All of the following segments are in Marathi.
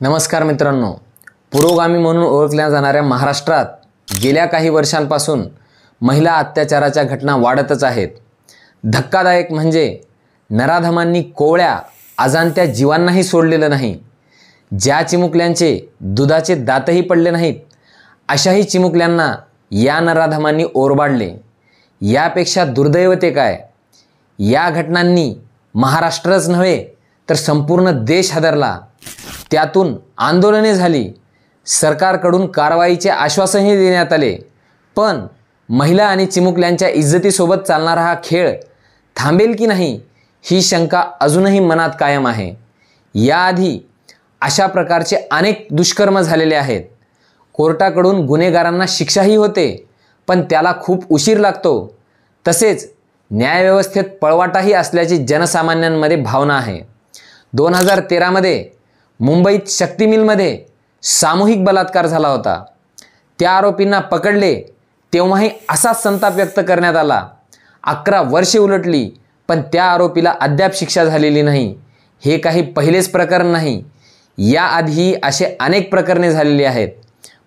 नमस्कार मित्रांनो, पुरोगामी म्हणून ओळखल्या जाणाऱ्या महाराष्ट्रात गेल्या काही वर्षांपासून महिला अत्याचाराच्या घटना वाढतच आहेत। धक्कादायक म्हणजे नराधमांनी कोवळ्या अजाणत्या जीवांनाही सोडलेलं नाही। ज्या चिमुकल्यांचे दुधाचे दातही पडले नाहीत अशाही चिमुकल्यांना या नराधमांनी ओरबाडले। यापेक्षा दुर्दैव ते काय। या घटनांनी महाराष्ट्रच नव्हे तर संपूर्ण देश हादरला। त्यातून आंदोलने झाली, सरकारकडून कारवाईचे आश्वासनही देण्यात आले, पण महिला आणि चिमुकल्यांच्या इज्जतीसोबत चालणारा हा खेळ थांबेल की नाही ही शंका अजूनही मनात कायम आहे। याआधी अशा प्रकारचे अनेक दुष्कर्म झालेले आहेत। कोर्टाकडून गुन्हेगारांना शिक्षाही होते, पण त्याला खूप उशीर लागतो। तसेच न्यायव्यवस्थेत पळवाटाही असल्याची जनसामान्यांमध्ये भावना आहे। 2013 मध्ये मुंबईत शक्ती मिलमध्ये सामूहिक बलात्कार झाला होता। त्या आरोपींना पकडले तेव्हाही असाच संताप व्यक्त करण्यात आला। 11 वर्षे उलटली, पण त्या आरोपीला अद्याप शिक्षा झालेली नाही। हे काही पहिलेच प्रकरण नाही, याआधीही असे अनेक प्रकरणे झालेली आहेत।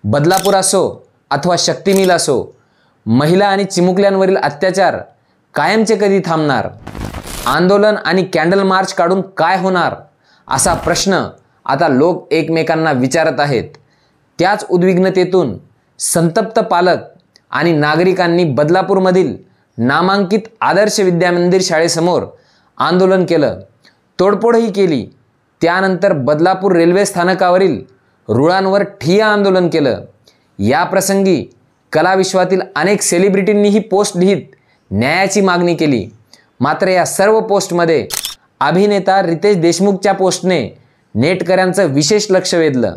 बदलापूर असो अथवा शक्ती मिल असो, महिला आणि चिमुकल्यांवरील अत्याचार कायमचे कधी थांबणार? आंदोलन आणि कॅन्डल मार्च काढून काय होणार असा प्रश्न आता लोक एकमेकांना विचारत आहेत। त्याच उद्विग्नतेतून संतप्त पालक आणि नागरिकांनी बदलापूरमधील नामांकित आदर्श विद्यामंदिर शाळेसमोर आंदोलन केलं, तोडफोडही केली। त्यानंतर बदलापूर रेल्वे स्थानकावरील रुळांवर ठिय्या आंदोलन केलं। या प्रसंगी कलाविश्वातील अनेक सेलिब्रिटींनीही पोस्ट लिहित न्यायाची मागणी केली। मात्र या सर्व पोस्टमध्ये अभिनेता रितेश देशमुखच्या पोस्टने नेटकऱ्यांचं विशेष लक्ष वेधलं।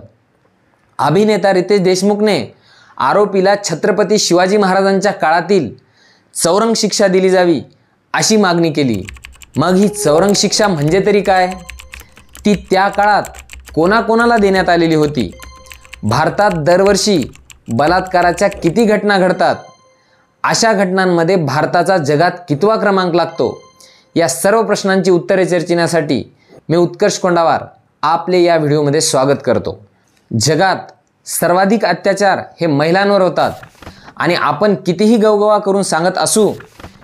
अभिनेता रितेश देशमुखने आरोपीला छत्रपती शिवाजी महाराजांच्या काळातील चौरंग शिक्षा दिली जावी अशी मागणी केली। मग ही चौरंग शिक्षा म्हणजे तरी काय? ती त्या काळात कोणाकोणाला देण्यात आलेली होती? भारतात दरवर्षी बलात्काराच्या किती घटना घडतात? अशा घटनांमध्ये भारताचा जगात कितवा क्रमांक लागतो? या सर्व प्रश्नांची उत्तरे चर्चिण्यासाठी मी उत्कर्ष कोंडावार आपले या व्हिडिओमध्ये स्वागत करतो। जगात सर्वाधिक अत्याचार हे महिलांवर होतात आणि आपण कितीही गवगवा करून सांगत असू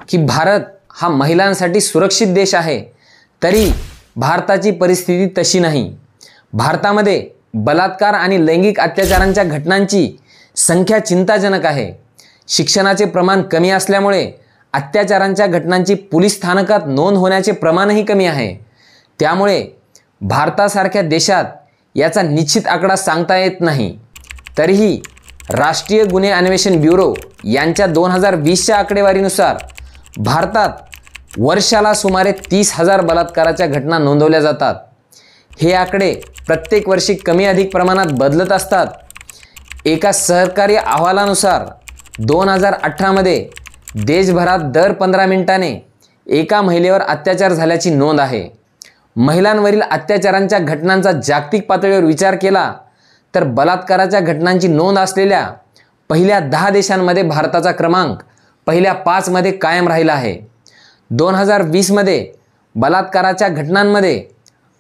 की भारत हा महिलांसाठी सुरक्षित देश आहे, तरी भारताची परिस्थिती तशी नाही। भारतामध्ये बलात्कार आणि लैंगिक अत्याचारांच्या घटनांची संख्या चिंताजनक आहे। शिक्षणाचे प्रमाण कमी असल्यामुळे अत्याचारांच्या घटनांची पोलीस स्थानकात नोंद होण्याचे प्रमाणही कमी आहे। त्यामुळे भारतासारख्या देशात याचा निश्चित आकडा सांगता येत नाही। तरीही राष्ट्रीय गुन्हे अन्वेषण ब्युरो यांच्या 2020च्या आकडेवारीनुसार भारतात वर्षाला सुमारे 30,000 बलात्काराच्या घटना नोंदवल्या जातात। हे आकडे प्रत्येक वर्षी कमी अधिक प्रमाणात बदलत असतात। एका सरकारी अहवालानुसार 2018 मध्ये देशभरात दर 15 मिनिटांनी एका महिलेवर अत्याचार झाल्याची नोंद आहे। महिलांवरील अत्याचारांच्या घटनांचा जागतिक पातळीवर विचार केला तर बलात्काराच्या घटनांची नोंद असलेल्या पहिल्या 10 देशांमध्ये भारताचा क्रमांक पहिल्या 5 मध्ये कायम राहिला आहे। 2020 मध्ये बलात्काराच्या घटनांमध्ये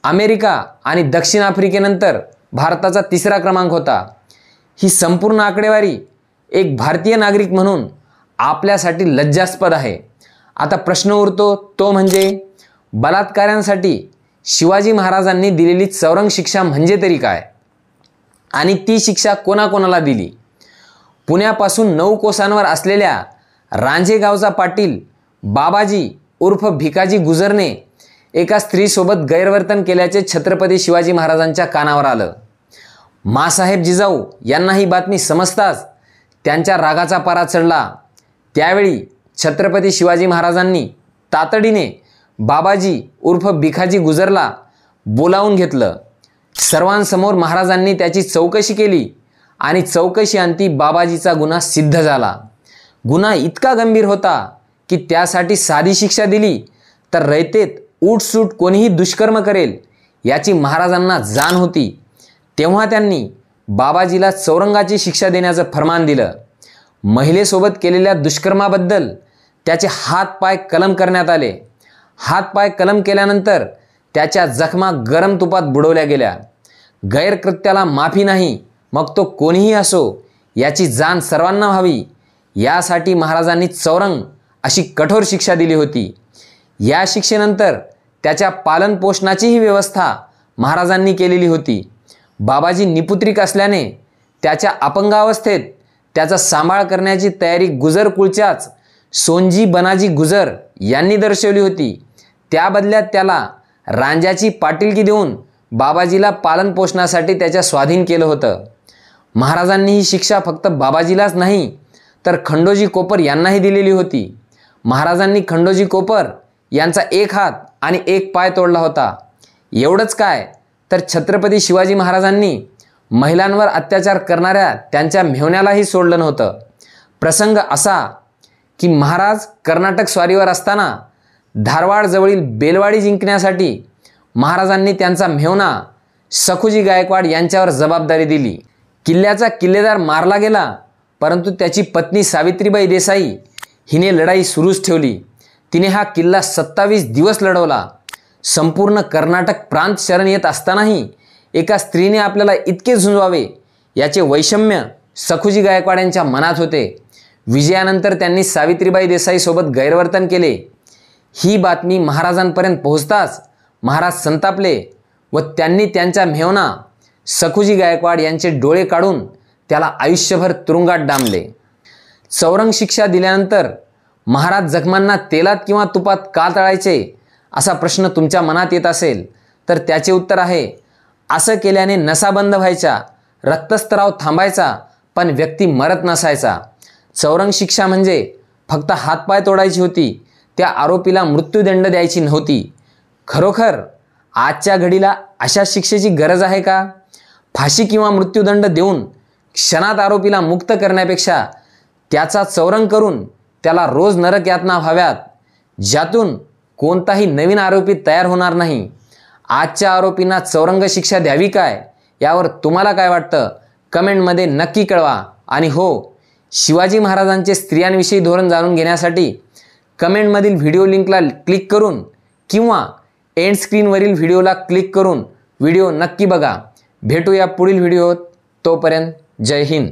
अमेरिका आणि दक्षिण आफ्रिकेनंतर भारताचा 3रा क्रमांक होता। ही संपूर्ण आकडेवारी एक भारतीय नागरिक म्हणून आपल्यासाठी लज्जास्पद आहे। आता प्रश्न उरतो तो म्हणजे बलात्कारांसाठी शिवाजी महाराजांनी दिलेली चौरंग शिक्षा म्हणजे तरी काय आणि ती शिक्षा कोणाकोणाला दिली? पुण्यापासून 9 कोसांवर असलेल्या रांझे गावचा पाटील बाबाजी उर्फ भिकाजी गुजरने एका स्त्रीसोबत गैरवर्तन केल्याचे छत्रपती शिवाजी महाराजांच्या कानावर आलं। मासाहेब जिजाऊ यांना ही बातमी समजताच त्यांच्या रागाचा पारा चढला। त्यावेळी छत्रपती शिवाजी महाराजांनी तातडीने बाबाजी उर्फ भिकाजी गुजरला बोलावून घेतलं। सर्वांसमोर महाराजांनी त्याची चौकशी केली आणि चौकशीअंती बाबाजीचा गुन्हा सिद्ध झाला। गुन्हा इतका गंभीर होता की त्यासाठी साधी शिक्षा दिली तर रयतेत उठसूट कोणीही दुष्कर्म करेल याची महाराजांना जाण होती। तेव्हा त्यांनी बाबाजीला चौरंगाची शिक्षा देण्याचं फर्मान दिलं। महिलेसोबत केलेल्या दुष्कर्माबद्दल त्याचे हात-पाय कलम करण्यात आले। हात-पाय कलम केल्यानंतर त्याच्या जखमा गरम तुपात बुडवल्या गेल्या। गैरकृत्याला माफी नाही, मग तो कोणीही असो, याची जाण सर्वांना व्हावी, यासाठी महाराजांनी चौरंग अशी कठोर शिक्षा दिली होती. या शिक्षेनंतर त्याच्या पालनपोषणाचीही व्यवस्था महाराजांनी केलेली होती. बाबाजी निपुत्रिक असल्याने त्याच्या अपंगावस्थेत त्याचा सांभाळ करण्याची तयारी गुजर कुळच्याच सोनजी बनाजी गुजर यांनी दर्शवली होती. त्या बदल्यात त्याला रांजाची पाटीलकी देऊन बाबाजीला पालनपोषणासाठी त्याच्या स्वाधीन केलं होतं. महाराजांनी ही शिक्षा फक्त बाबाजीलाच नाही तर खंडोजी कोपर यांनाही दिलेली होती. महाराजांनी खंडोजी कोपर यांचा एक हात आणि एक पाय तोडला होता. एवढंच काय तर छत्रपती शिवाजी महाराजांनी महिलांवर अत्याचार करणाऱ्या त्यांच्या मेव्हण्यालाही सोडलं नव्हतं. प्रसंग असा की महाराज कर्नाटक स्वारीवर असताना धारवाडजवळील बेलवाडी जिंकण्यासाठी महाराजांनी त्यांचा मेव्हणा सखुजी गायकवाड यांच्यावर जबाबदारी दिली. किल्ल्याचा किल्लेदार मारला गेला, परंतु त्याची पत्नी सावित्रीबाई देसाई हिने लढाई सुरूच ठेवली. तिने हा किल्ला 27 दिवस लढवला. संपूर्ण कर्नाटक प्रांत शरण येत असतानाही एका स्त्रीने आपल्याला इतके झुंजवावे याचे वैषम्य सखुजी गायकवाड यांच्या मनात होते. विजयानंतर त्यांनी सावित्रीबाई देसाईसोबत गैरवर्तन केले. ही बातमी महाराजांपर्यंत पोहोचताच महाराज संतापले व त्यांनी त्यांच्या मेव्हणा सखुजी गायकवाड यांचे डोळे काढून त्याला आयुष्यभर तुरुंगात डांबले. चौरंग शिक्षा दिल्यानंतर महाराज जखमांना तेलात किंवा तुपात का तळायचे असा प्रश्न तुमच्या मनात येत असेल तर त्याचे उत्तर आहे, असं केल्याने नसा बंद व्हायच्या, रक्तस्त्राव थांबायचा, पण व्यक्ती मरत नसायचा. चौरंग शिक्षा म्हणजे फक्त हातपाय तोडायची होती, त्या आरोपीला मृत्यूदंड द्यायची नव्हती. खरोखर आजच्या घडीला अशा शिक्षेची गरज आहे का? फाशी किंवा मृत्यूदंड देऊन क्षणात आरोपीला मुक्त करण्यापेक्षा त्याचा चौरंग करून त्याला रोज नरक यातना व्हाव्यात, ज्यातून कोणताही नवीन आरोपी तयार होणार नाही. आजच्या आरोपींना चौरंग शिक्षा द्यावी काय, यावर तुम्हाला काय वाटतं कमेंटमध्ये नक्की कळवा. आणि हो, शिवाजी महाराजांचे स्त्रियांविषयी धोरण जाणून घेण्यासाठी कमेंटमधील व्हिडिओ लिंकला क्लिक करून किंवा एंड स्क्रीनवरील व्हिडिओला क्लिक करून व्हिडिओ नक्की बघा. भेटूया पुढील व्हिडिओत. तोपर्यंत जय हिंद.